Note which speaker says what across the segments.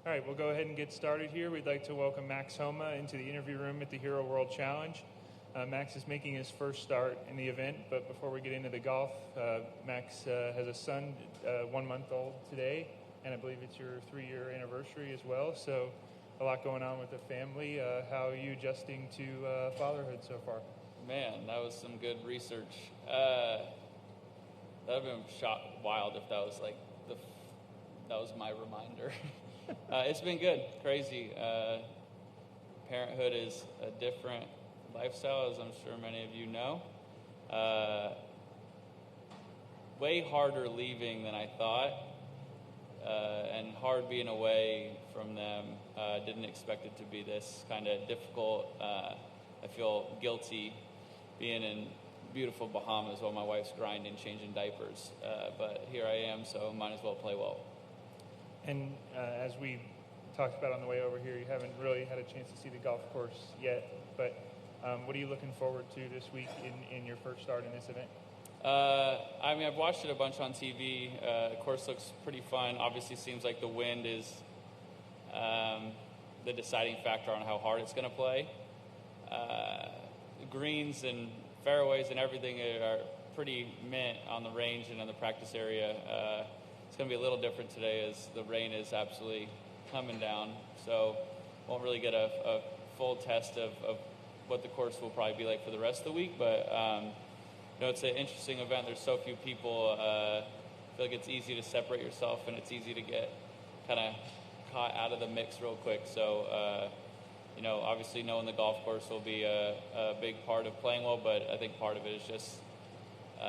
Speaker 1: All right, we'll go ahead and get started here. We'd like to welcome Max Homa into the interview room at the Hero World Challenge. Max is making his first start in the event, but before we get into the golf, Max has a son, 1 month old today, and I believe it's your 3-year anniversary as well, so a lot going on with the family. How are you adjusting to fatherhood so far?
Speaker 2: Man, that was some good research. That would have been wild if that was like that was my reminder. It's been good, crazy. Parenthood is a different lifestyle, as I'm sure many of you know. Way harder leaving than I thought, and hard being away from them. Didn't expect it to be this kind of difficult. I feel guilty being in beautiful Bahamas while my wife's grinding, changing diapers. But here I am, so might as well play well.
Speaker 1: And as we talked about on the way over here, you haven't really had a chance to see the golf course yet, but what are you looking forward to this week in your first start in this event?
Speaker 2: I mean, I've watched it a bunch on TV. The course looks pretty fun. Obviously seems like the wind is the deciding factor on how hard it's going to play. The greens and fairways and everything are pretty mint on the range and on the practice area. It's going to be a little different today as the rain is absolutely coming down, so won't really get a full test of what the course will probably be like for the rest of the week, but it's an interesting event. There's so few people. I feel like it's easy to separate yourself, and it's easy to get kind of caught out of the mix real quick, so obviously knowing the golf course will be a big part of playing well, but I think part of it is just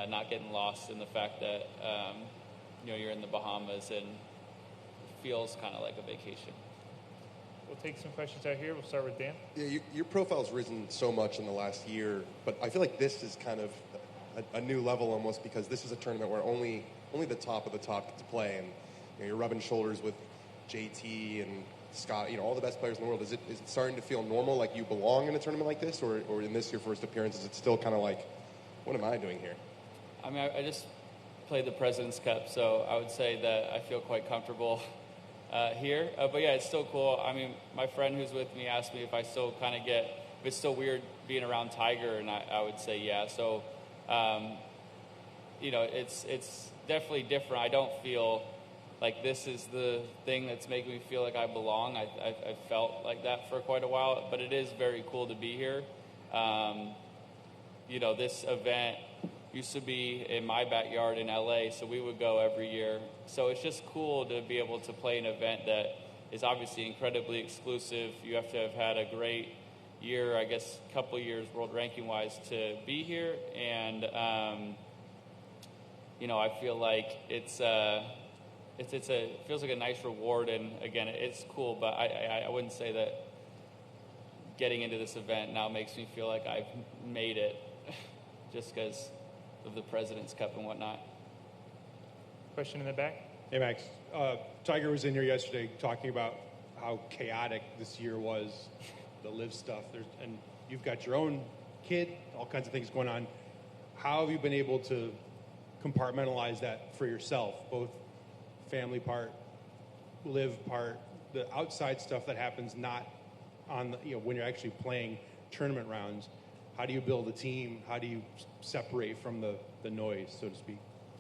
Speaker 2: not getting lost in the fact that you're in the Bahamas and it feels kind of like a vacation.
Speaker 1: We'll take some questions out here. We'll start with Dan.
Speaker 3: Yeah, your profile's risen so much in the last year, but I feel like this is kind of a new level almost, because this is a tournament where only the top of the top get to play, and you're rubbing shoulders with JT and Scott, all the best players in the world. Is it starting to feel normal, like you belong in a tournament like this, or in this your first appearance, is it still kind of like, what am I doing here?
Speaker 2: I mean, I just played the President's Cup, so I would say that I feel quite comfortable here. But yeah, it's still cool. I mean, my friend who's with me asked me if I still kind of if it's still weird being around Tiger, and I would say yeah. So, it's definitely different. I don't feel like this is the thing that's making me feel like I belong. I felt like that for quite a while, but it is very cool to be here. This event used to be in my backyard in LA, so we would go every year. So it's just cool to be able to play an event that is obviously incredibly exclusive. You have to have had a great year, I guess, couple years world ranking wise to be here, and I feel like it feels like a nice reward, and again, it's cool, but I wouldn't say that getting into this event now makes me feel like I've made it just because of the President's Cup and whatnot.
Speaker 1: Question in the back.
Speaker 4: Hey, Max. Tiger was in here yesterday talking about how chaotic this year was, the live stuff. And you've got your own kid, all kinds of things going on. How have you been able to compartmentalize that for yourself, both family part, live part, the outside stuff that happens not on the, when you're actually playing tournament rounds? How do you build a team? How do you separate from the noise, so to speak?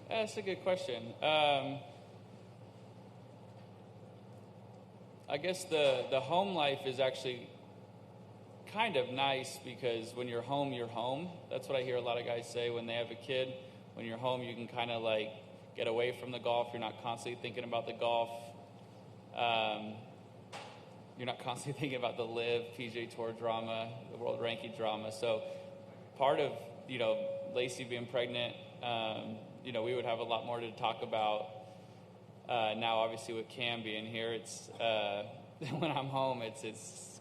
Speaker 2: That's a good question. I guess the home life is actually kind of nice, because when you're home, you're home. That's what I hear a lot of guys say when they have a kid. When you're home, you can kind of like get away from the golf. You're not constantly thinking about the golf. You're not constantly thinking about the live, PGA Tour drama, the world ranking drama. So part of, Lacey being pregnant, we would have a lot more to talk about. Now, obviously, with Cam being here, it's when I'm home, it's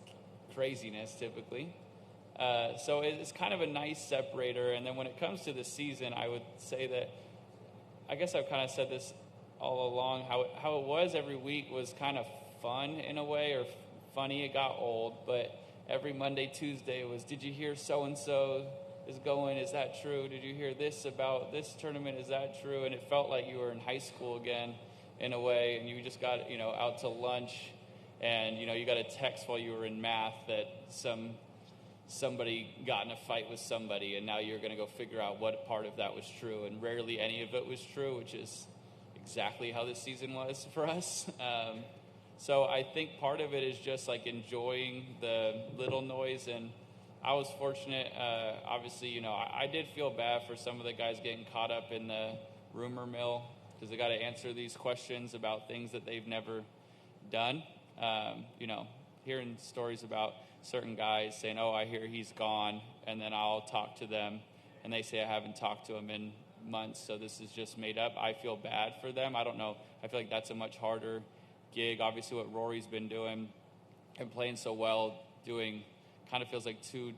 Speaker 2: craziness typically. So it's kind of a nice separator. And then when it comes to the season, I would say that, I guess I've kind of said this all along, how it was every week was kind of fun in a way, or funny. It got old, but every Monday, Tuesday was, did you hear so-and-so is going? Is that true? Did you hear this about this tournament? Is that true? And it felt like you were in high school again in a way, and you just got, out to lunch and you got a text while you were in math that somebody got in a fight with somebody, and now you're going to go figure out what part of that was true, and rarely any of it was true, which is exactly how this season was for us. So I think part of it is just like enjoying the little noise, and I was fortunate. Obviously, I did feel bad for some of the guys getting caught up in the rumor mill because they got to answer these questions about things that they've never done. Hearing stories about certain guys saying, "Oh, I hear he's gone," and then I'll talk to them, and they say I haven't talked to him in months, so this is just made up. I feel bad for them. I don't know. I feel like that's a much harder gig. Obviously, what Rory's been doing and playing so well, doing kind of feels like two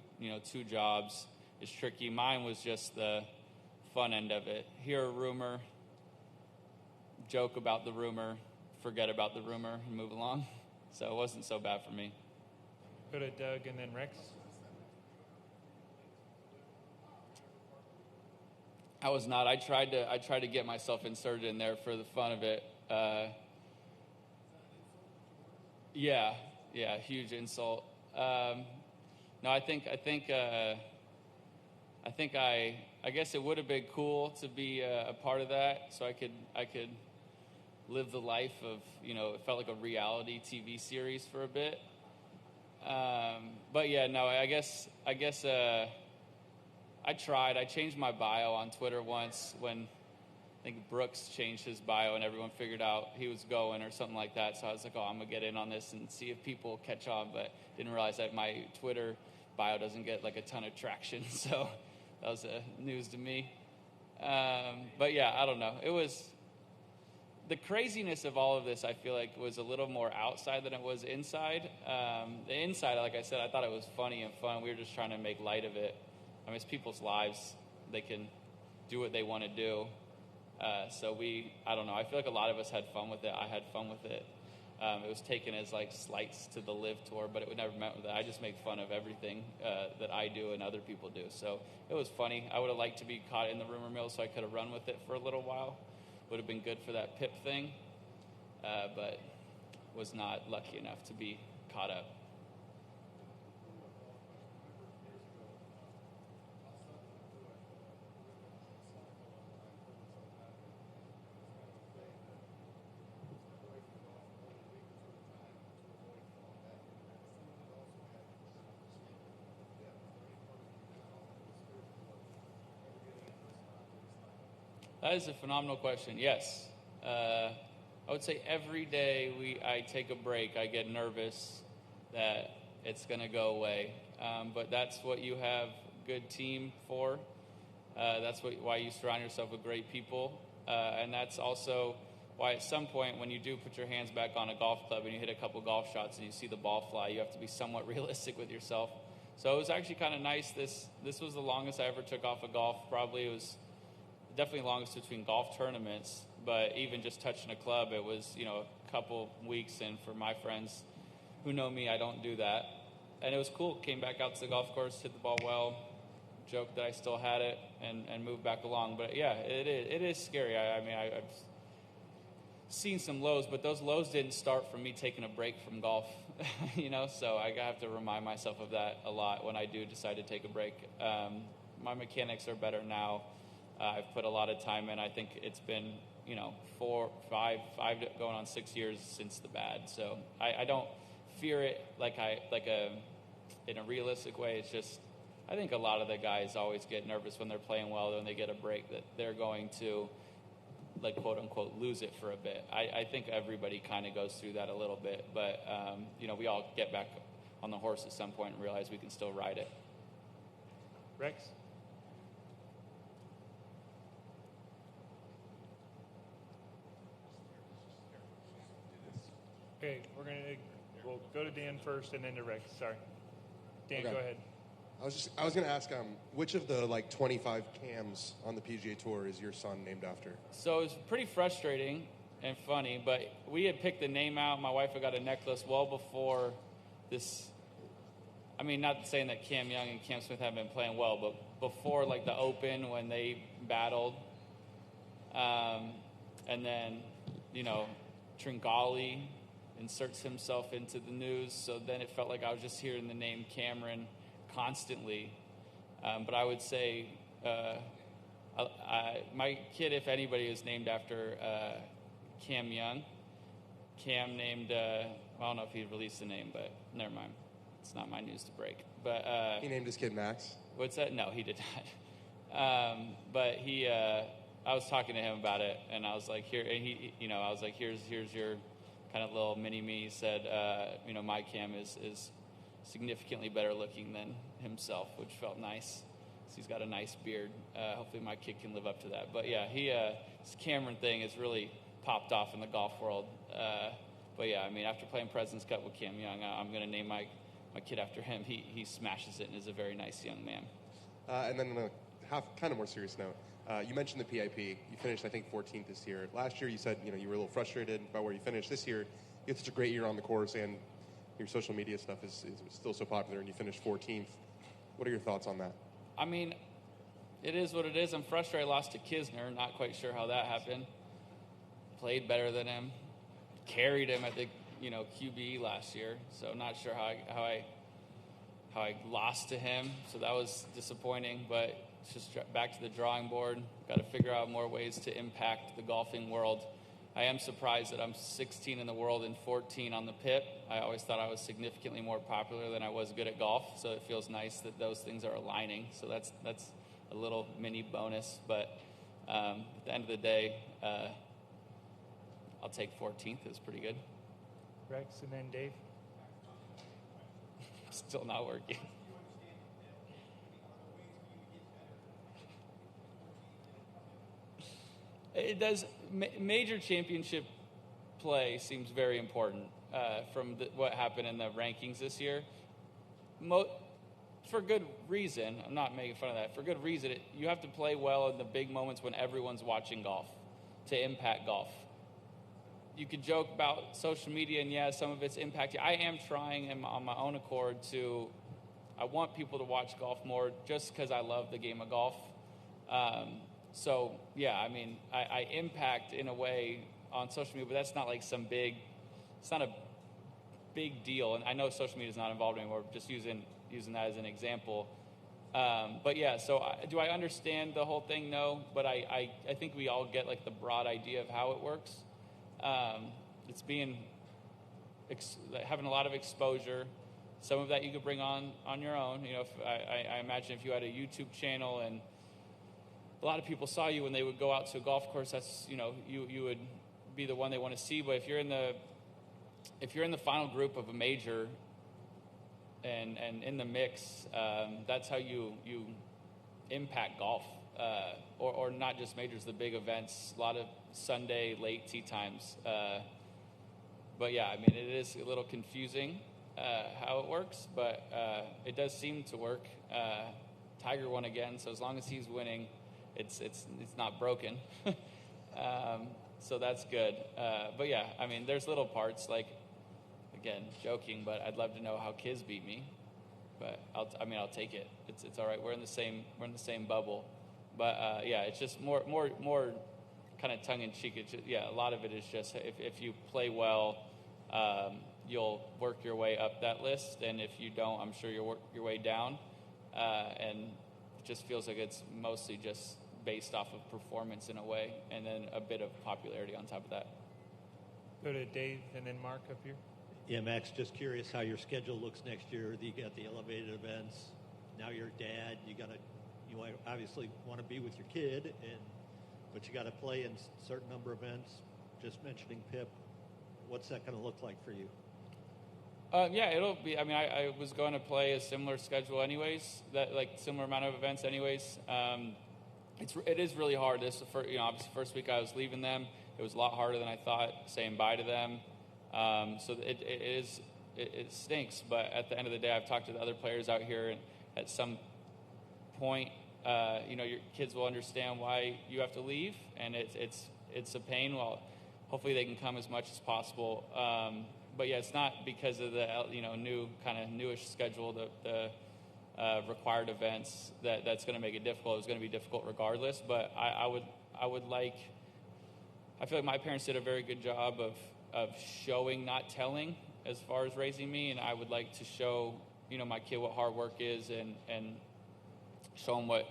Speaker 2: jobs is tricky. Mine was just the fun end of it. Hear a rumor, joke about the rumor, forget about the rumor, and move along. So it wasn't so bad for me.
Speaker 1: Go to Doug and then Rex.
Speaker 2: I was not. I tried to get myself inserted in there for the fun of it. Yeah, huge insult. No, I guess it would have been cool to be a part of that, so I could live the life of, it felt like a reality TV series for a bit. But yeah, no, I guess I tried. I changed my bio on Twitter once when I think Brooks changed his bio and everyone figured out he was going or something like that. So I was like, I'm going to get in on this and see if people catch on, but didn't realize that my Twitter bio doesn't get like a ton of traction. So that was news to me. But yeah, I don't know. It was the craziness of all of this. I feel like was a little more outside than it was inside. The inside, like I said, I thought it was funny and fun. We were just trying to make light of it. I mean, it's people's lives. They can do what they want to do. So I don't know. I feel like a lot of us had fun with it. I had fun with it. It was taken as like slights to the Live Tour, but it would never meant with that. I just make fun of everything that I do and other people do. So it was funny. I would have liked to be caught in the rumor mill so I could have run with it for a little while. Would have been good for that Pip thing, but was not lucky enough to be caught up. That is a phenomenal question. Yes. I would say every day I take a break, I get nervous that it's going to go away. But that's what you have a good team for. That's why you surround yourself with great people. And that's also why at some point when you do put your hands back on a golf club and you hit a couple golf shots and you see the ball fly, you have to be somewhat realistic with yourself. So it was actually kind of nice. This was the longest I ever took off a golf. Probably it was definitely longest between golf tournaments, but even just touching a club, it was, a couple weeks. And for my friends who know me, I don't do that. And it was cool. Came back out to the golf course, hit the ball well, joked that I still had it, and moved back along. But yeah, it is scary. I've seen some lows, but those lows didn't start from me taking a break from golf, so I have to remind myself of that a lot when I do decide to take a break. My mechanics are better now. I've put a lot of time in. I think it's been, 4, 5 going on 6 years since the bad. So I don't fear it in a realistic way. It's just, I think a lot of the guys always get nervous when they're playing well, when they get a break, that they're going to, quote unquote, lose it for a bit. I think everybody kind of goes through that a little bit, but we all get back on the horse at some point and realize we can still ride it.
Speaker 1: Rex? Okay, we'll go to Dan first and then to Rex. Sorry. Dan,
Speaker 3: Okay.
Speaker 1: Go ahead.
Speaker 3: I was going to ask, which of the 25 cams on the PGA Tour is your son named after?
Speaker 2: So it was pretty frustrating and funny, but we had picked the name out. My wife had got a necklace well before this. I mean, not saying that Cam Young and Cam Smith haven't been playing well, but before the Open when they battled, and then Tringali inserts himself into the news. So then it felt like I was just hearing the name Cameron constantly. But I would say my kid, if anybody, is named after Cam Young. Cam named, I don't know if he released the name, but never mind. It's not my news to break. But
Speaker 3: he named his kid Max.
Speaker 2: What's that? No, he did not. But I was talking to him about it, and I was like, I was like, here's your kind of little mini me. He said, my Cam is significantly better looking than himself, which felt nice. He's got a nice beard. Hopefully my kid can live up to that. But yeah, his Cameron thing has really popped off in the golf world. But yeah, I mean, after playing President's Cup with Cam Young, I'm going to name my kid after him. He smashes it and is a very nice young man.
Speaker 3: And then on a kind of more serious note, you mentioned the PIP. You finished, I think, 14th this year. Last year, you said you were a little frustrated about where you finished. This year, you had such a great year on the course, and your social media stuff is still so popular, and you finished 14th. What are your thoughts on that?
Speaker 2: I mean, it is what it is. I'm frustrated I lost to Kisner. Not quite sure how that happened. Played better than him. Carried him at the QBE last year. So not sure how I lost to him. So that was disappointing. But it's just back to the drawing board. Got to figure out more ways to impact the golfing world. I am surprised that I'm 16 in the world and 14 on the PIP. I always thought I was significantly more popular than I was good at golf, so it feels nice that those things are aligning. So that's a little mini bonus, but at the end of the day, I'll take 14th. It's pretty good.
Speaker 1: Rex, and then Dave.
Speaker 2: Still not working. It does. Major championship play seems very important from what happened in the rankings this year. For good reason. I'm not making fun of that. For good reason. You have to play well in the big moments when everyone's watching golf to impact golf. You could joke about social media, and yeah, some of it's impacting. I am trying on my own accord I want people to watch golf more just because I love the game of golf. So, yeah, I mean, I impact in a way on social media, but that's not like it's not a big deal. And I know social media is not involved anymore, just using that as an example. But yeah, so do I understand the whole thing? No, but I think we all get like the broad idea of how it works. It's having a lot of exposure. Some of that you could bring on your own. I imagine if you had a YouTube channel and a lot of people saw you when they would go out to a golf course, that's, you would be the one they want to see. But if you're in the final group of a major and in the mix, that's how you impact golf, or not just majors, the big events, a lot of Sunday late tee times. But yeah, I mean, it is a little confusing how it works, but it does seem to work. Tiger won again, so as long as he's winning, it's not broken. So that's good. But yeah, I mean, there's little parts like, again, joking, but I'd love to know how Kiz beat me. But I'll take it. It's all right. We're in the same bubble. But yeah, it's just more kind of tongue in cheek. A lot of it is just if you play well, you'll work your way up that list, and if you don't, I'm sure you'll work your way down. And it just feels like it's mostly just based off of performance in a way, and then a bit of popularity on top of that.
Speaker 1: Go to Dave and then Mark up here.
Speaker 5: Yeah, Max, just curious how your schedule looks next year. You got the elevated events. Now you're a dad. You obviously want to be with your kid, but you got to play in a certain number of events. Just mentioning PIP, what's that going to look like for you?
Speaker 2: Yeah, it'll be. I mean, I was going to play a similar schedule anyways. Similar amount of events anyways. It is really hard. Obviously, first week I was leaving them. It was a lot harder than I thought saying bye to them. So it stinks. But at the end of the day, I've talked to the other players out here, and at some point, your kids will understand why you have to leave, and it's a pain. Well, hopefully they can come as much as possible. But yeah, it's not because of the new kind of newish schedule, the required events that's going to make it difficult. It's going to be difficult regardless. But I feel like my parents did a very good job of showing, not telling, as far as raising me, and I would like to show, my kid what hard work is and show him what,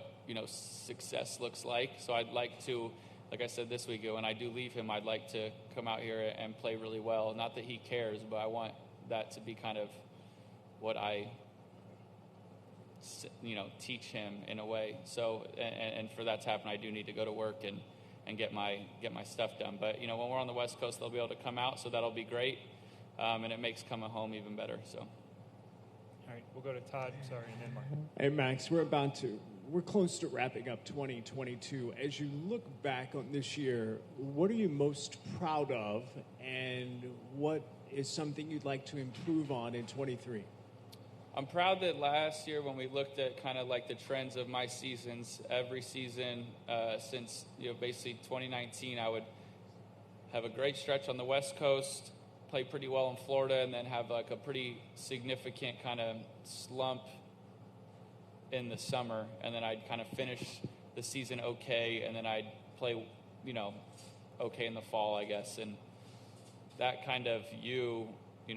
Speaker 2: success looks like. So I'd like to, like I said this week, when I do leave him, I'd like to come out here and play really well. Not that he cares, but I want that to be kind of what I, teach him in a way. So, and for that to happen, I do need to go to work and get my stuff done. But, when we're on the West Coast, they'll be able to come out, so that'll be great. And it makes coming home even better. So.
Speaker 1: All right, we'll go to Todd, sorry, and then Mark.
Speaker 6: Hey, Max, we're close to wrapping up 2022. As you look back on this year, what are you most proud of, and what is something you'd like to improve on in 23?
Speaker 2: I'm proud that last year when we looked at kind of like the trends of my seasons, every season since, basically 2019, I would have a great stretch on the West Coast, play pretty well in Florida, and then have like a pretty significant kind of slump in the summer, and then I'd kind of finish the season okay, and then I'd play, okay in the fall, I guess. And that kind of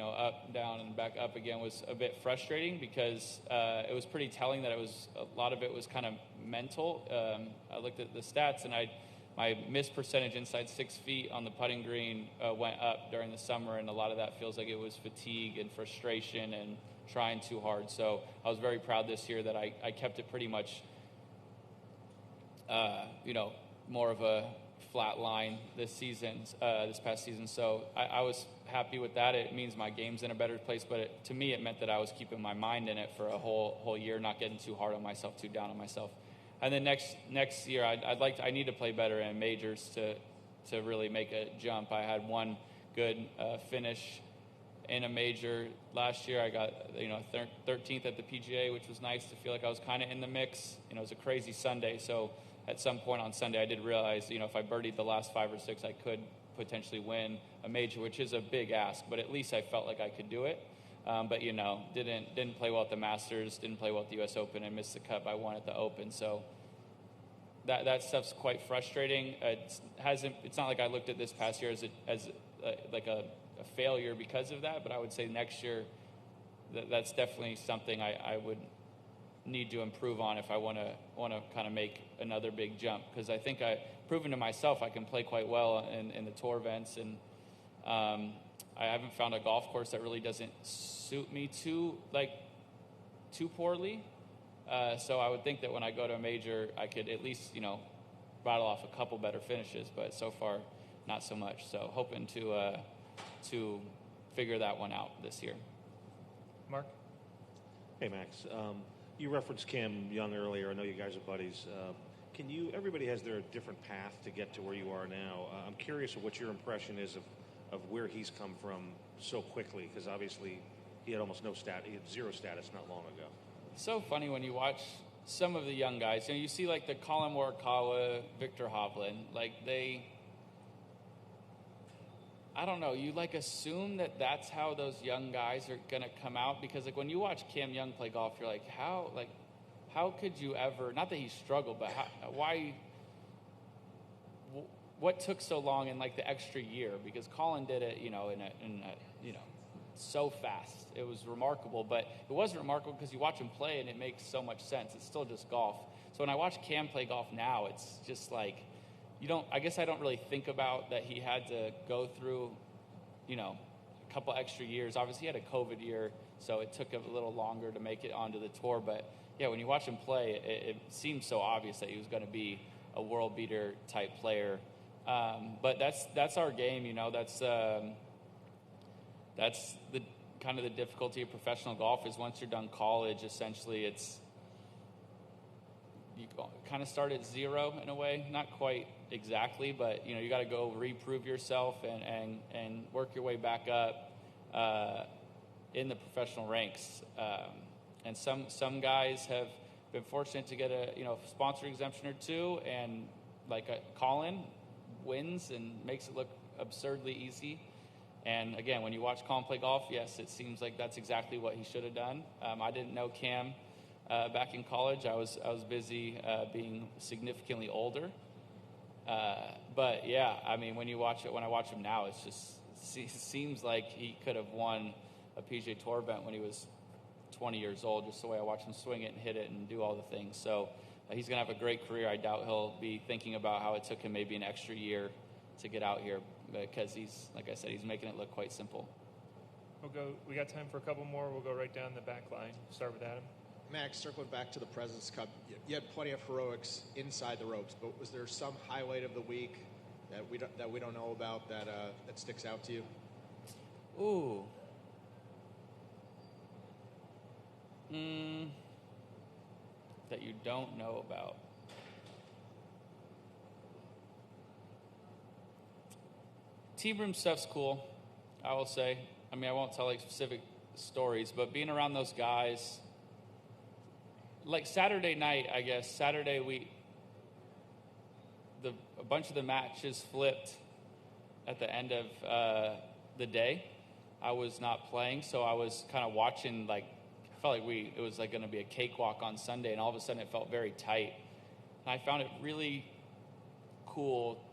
Speaker 2: up, down, and back up again was a bit frustrating because it was pretty telling that a lot of it was kind of mental. I looked at the stats, and my miss percentage inside 6 feet on the putting green went up during the summer, and a lot of that feels like it was fatigue and frustration and trying too hard. So I was very proud this year that I kept it pretty much, more of a flat line this past season. So I was happy with that. It means my game's in a better place, but to me it meant that I was keeping my mind in it for a whole year, not getting too hard on myself, too down on myself. And then next year, I need to play better in majors to really make a jump. I had one good finish in a major last year. I got 13th at the PGA, which was nice to feel like I was kind of in the mix. It was a crazy Sunday, so at some point on Sunday, I did realize if I birdied the last 5 or 6, I could potentially win a major, which is a big ask. But at least I felt like I could do it. But didn't play well at the Masters, didn't play well at the U.S. Open, and missed the cut by 1 at the Open. So that stuff's quite frustrating. It's not like I looked at this past year as a failure because of that. But I would say next year, that's definitely something I would need to improve on if I want to kind of make another big jump. Because I think I've proven to myself I can play quite well in the tour events, and I haven't found a golf course that really doesn't suit me too poorly. So I would think that when I go to a major, I could at least, rattle off a couple better finishes. But so far, not so much. So hoping to figure that one out this year.
Speaker 1: Mark?
Speaker 7: Hey, Max. You referenced Cam Young earlier. I know you guys are buddies. Everybody has their different path to get to where you are now. I'm curious of what your impression is of where he's come from so quickly, because obviously he had almost he had zero status not long ago.
Speaker 2: It's so funny when you watch some of the young guys. You see like the Colin Morikawa, Victor Hovland, I don't know, you assume that that's how those young guys are going to come out, because when you watch Cam Young play golf, you're like, how could you ever, not that he struggled, but why, what took so long in the extra year? Because Colin did it, so fast. It was remarkable, but it wasn't remarkable because you watch him play and it makes so much sense. It's still just golf. So when I watch Cam play golf now, it's just I guess I don't really think about that he had to go through, a couple extra years. Obviously, he had a COVID year, so it took a little longer to make it onto the tour. But, yeah, when you watch him play, it seems so obvious that he was going to be a world beater type player. But that's our game, That's the kind of the difficulty of professional golf is once you're done college, essentially you kind of start at zero in a way, not quite exactly, but you got to go reprove yourself and work your way back up in the professional ranks. And some guys have been fortunate to get a sponsor exemption or two, and Colin wins and makes it look absurdly easy. And again, when you watch Colin play golf, yes, it seems like that's exactly what he should have done. I didn't know Cam back in college. I was busy being significantly older. But yeah, when I watch him now, it's seems like he could have won a PGA Tour event when he was 20 years old, just the way I watch him swing it and hit it and do all the things. So he's going to have a great career. I doubt he'll be thinking about how it took him maybe an extra year to get out here, because he's, like I said, he's making it look quite simple.
Speaker 1: We got time for a couple more. We'll go right down the back line. Start with Adam.
Speaker 8: Max, circling back to the President's Cup, you had plenty of heroics inside the ropes, but was there some highlight of the week that we don't know about that sticks out to you?
Speaker 2: Ooh. That you don't know about. Team room stuff's cool, I will say. I mean, I won't tell like specific stories, but being around those guys, like Saturday night, I guess, Saturday a bunch of the matches flipped at the end of the day. I was not playing, so I was kind of watching, like, I felt like it was like going to be a cakewalk on Sunday, and all of a sudden it felt very tight. And I found it really cool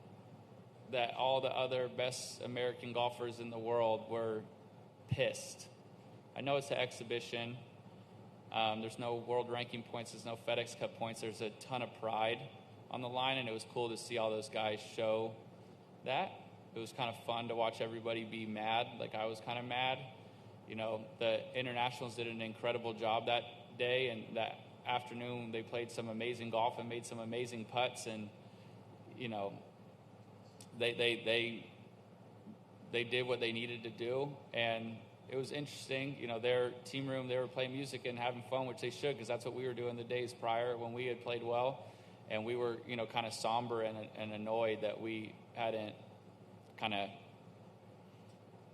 Speaker 2: that all the other best American golfers in the world were pissed. I know it's an exhibition. There's no world ranking points. There's no FedEx Cup points. There's a ton of pride on the line, and it was cool to see all those guys show that. It was kind of fun to watch everybody be mad, like I was kind of mad. You know, the internationals did an incredible job that day, and that afternoon they played some amazing golf and made some amazing putts, and, you know, they did what they needed to do, and it was interesting. You know, their team room, they were playing music and having fun, which they should, because that's what we were doing the days prior when we had played well. And we were, you know, kind of somber and annoyed that we hadn't kind of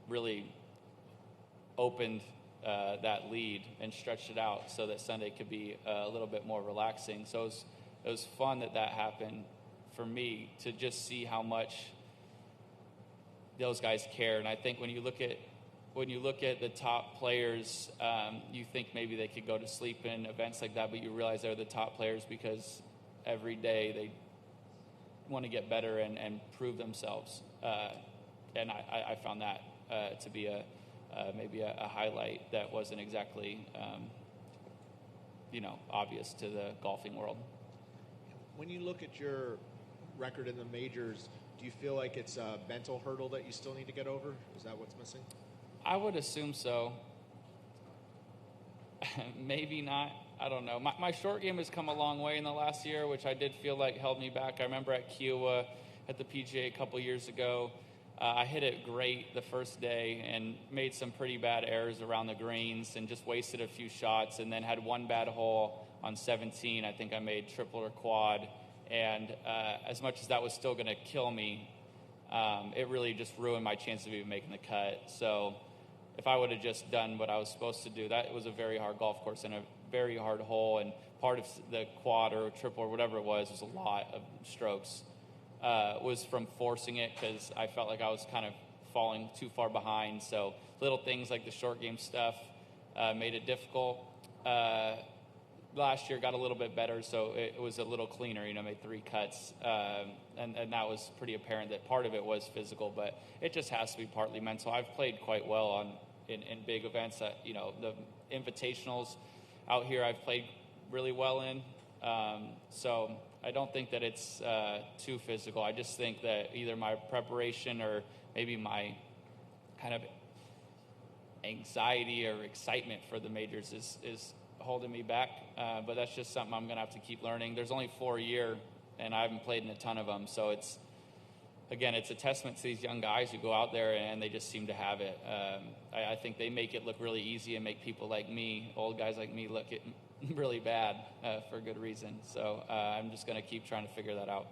Speaker 2: really opened that lead and stretched it out so that Sunday could be a little bit more relaxing. So it was fun that happened for me, to just see how much those guys care. And I think when you look at the top players, you think maybe they could go to sleep in events like that, but you realize they're the top players because every day they want to get better and prove themselves. And I found that to be maybe a highlight that wasn't exactly obvious to the golfing world.
Speaker 8: When you look at your record in the majors, do you feel like it's a mental hurdle that you still need to get over? Is that what's missing?
Speaker 2: I would assume so. Maybe not. I don't know. My short game has come a long way in the last year, which I did feel like held me back. I remember at Kiowa at the PGA a couple years ago, I hit it great the first day and made some pretty bad errors around the greens and just wasted a few shots, and then had one bad hole on 17. I think I made triple or quad. And as much as that was still going to kill me, it really just ruined my chance of even making the cut. So if I would have just done what I was supposed to do, that was a very hard golf course and a very hard hole, and part of the quad or triple or whatever it was a lot of strokes, was from forcing it, because I felt like I was kind of falling too far behind. So little things like the short game stuff made it difficult. Last year got a little bit better, so it was a little cleaner. Made 3 cuts, and that was pretty apparent that part of it was physical, but it just has to be partly mental. I've played quite well in big events. The invitationals out here I've played really well in, so I don't think that it's too physical. I just think that either my preparation or maybe my kind of anxiety or excitement for the majors is holding me back, but that's just something I'm going to have to keep learning. There's only 4 a year, and I haven't played in a ton of them, so it's a testament to these young guys who go out there and they just seem to have it. I think they make it look really easy and make people like me, old guys like me, look really bad for good reason. So I'm just going to keep trying to figure that out.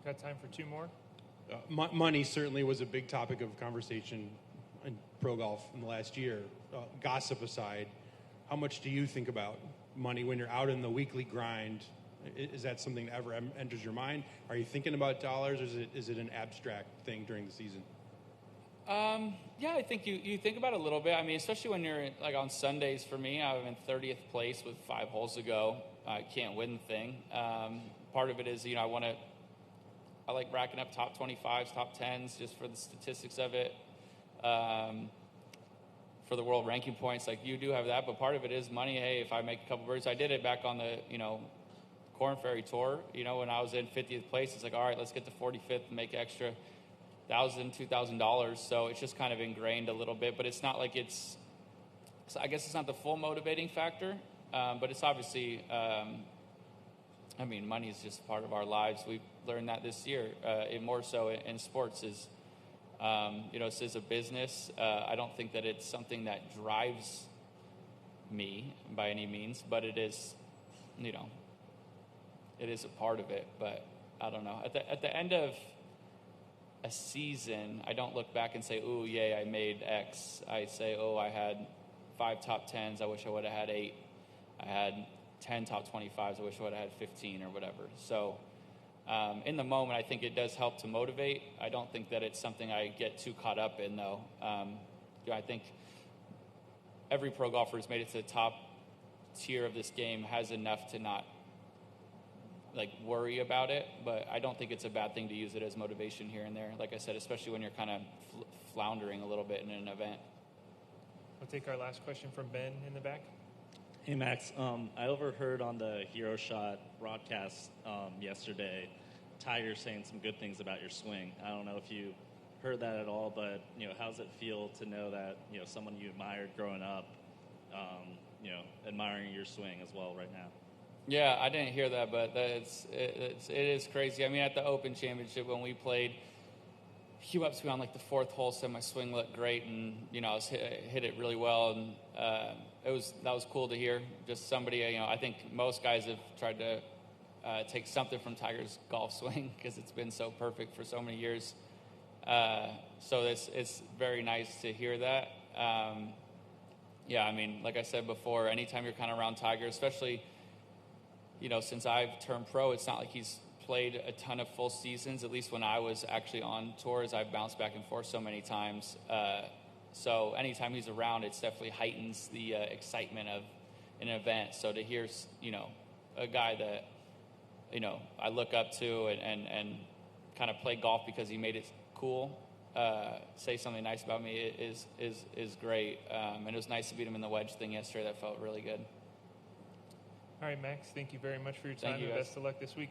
Speaker 1: Got time for 2 more?
Speaker 4: Money certainly was a big topic of conversation in pro golf in the last year. Gossip aside, how much do you think about money when you're out in the weekly grind? Is that something that ever enters your mind? Are you thinking about dollars, or is it an abstract thing during the season?
Speaker 2: Yeah, I think you think about it a little bit. I mean, especially when you're like on Sundays. For me, I'm in 30th place with 5 holes to go. I can't win the thing. Part of it is, I like racking up top 25s, top 10s, just for the statistics of it. for the world ranking points. Like, you do have that, but part of it is money. Hey, if I make a couple birdies, I did it back on the, Corn Ferry Tour. When I was in 50th place, it's like, all right, let's get to 45th and make extra $1,000, $2,000. So it's just kind of ingrained a little bit, but it's not like so I guess it's not the full motivating factor, but it's obviously, money is just part of our lives. We've learned that this year, more so in sports is, this is a business. I don't think that it's something that drives me by any means, but it is, it is a part of it. But I don't know. At the end of a season, I don't look back and say, "Ooh, yay, I made X." I say, "Oh, I had 5 top 10s. I wish I would have had 8. I had 10 top 25s. I wish I would have had 15 or whatever." So in the moment, I think it does help to motivate. I don't think that it's something I get too caught up in, though. I think every pro golfer who's made it to the top tier of this game has enough to not worry about it, but I don't think it's a bad thing to use it as motivation here and there. Like I said, especially when you're kind of floundering a little bit in an event.
Speaker 1: We'll take our last question from Ben in the back.
Speaker 9: Hey, Max. I overheard on the Hero Shot broadcast yesterday, Tiger saying some good things about your swing. I don't know if you heard that at all, but how does it feel to know that someone you admired growing up, admiring your swing as well right now?
Speaker 2: Yeah, I didn't hear that, but it is crazy. I mean, at the Open Championship when we played, he went up to me on the 4th hole, said my swing looked great, and I was hit it really well, and that was cool to hear. Just somebody, I think most guys have tried to take something from Tiger's golf swing because it's been so perfect for so many years. So it's very nice to hear that. Like I said before, anytime you're kind of around Tiger, especially since I've turned pro, it's not like he's played a ton of full seasons. At least when I was actually on tours, I've bounced back and forth so many times. So anytime he's around, it definitely heightens the excitement of an event. So to hear, a guy that, I look up to and kind of play golf because he made it cool, say something nice about me is great. And it was nice to beat him in the wedge thing yesterday. That felt really good.
Speaker 1: All right, Max, thank you very much for your time,
Speaker 2: Thank you,
Speaker 1: and
Speaker 2: guys.
Speaker 1: best of luck this week.